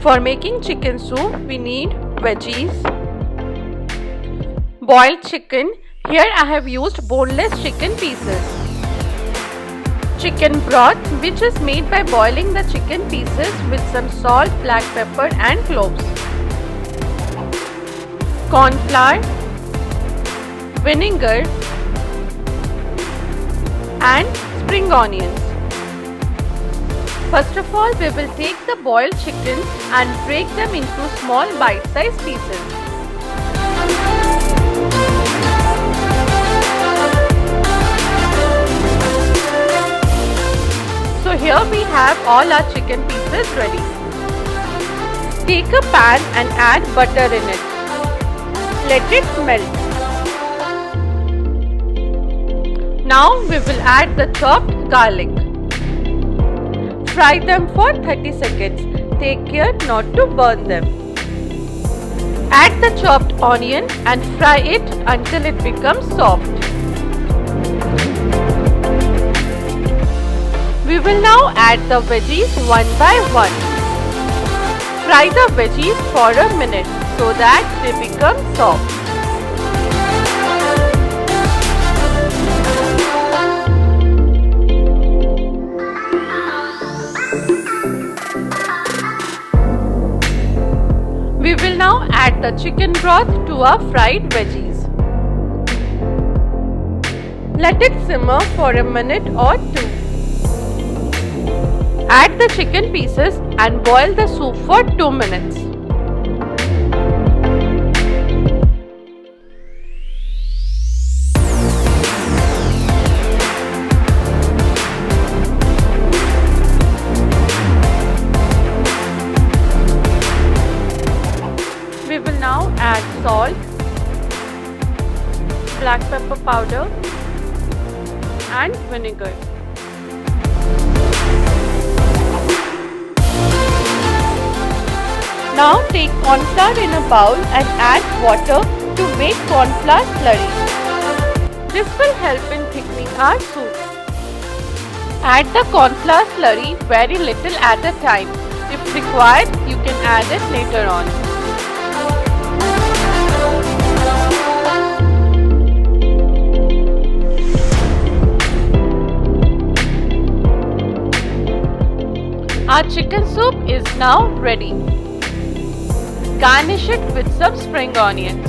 For making chicken soup, we need veggies, boiled chicken. Here I have used boneless chicken pieces. Chicken broth, which is made by boiling the chicken pieces with some salt, black pepper and cloves. Corn flour, vinegar and spring onions. First of all, we will take the boiled chicken and break them into small bite-sized pieces. So here we have all our chicken pieces ready. Take a pan and add butter in it. Let it melt. Now we will add the chopped garlic. Fry them for 30 seconds. Take care not to burn them. Add the chopped onion and fry it until it becomes soft. We will now add the veggies one by one. Fry the veggies for a minute so that they become soft. We will now add the chicken broth to our fried veggies. Let it simmer for a minute or two. Add the chicken pieces and boil the soup for 2 minutes. We will now add salt, black pepper powder and vinegar. Now take corn flour in a bowl and add water to make corn flour slurry. This will help in thickening our soup. Add the corn flour slurry very little at a time. If required, you can add it later on. Our chicken soup is now ready. Garnish it with some spring onions.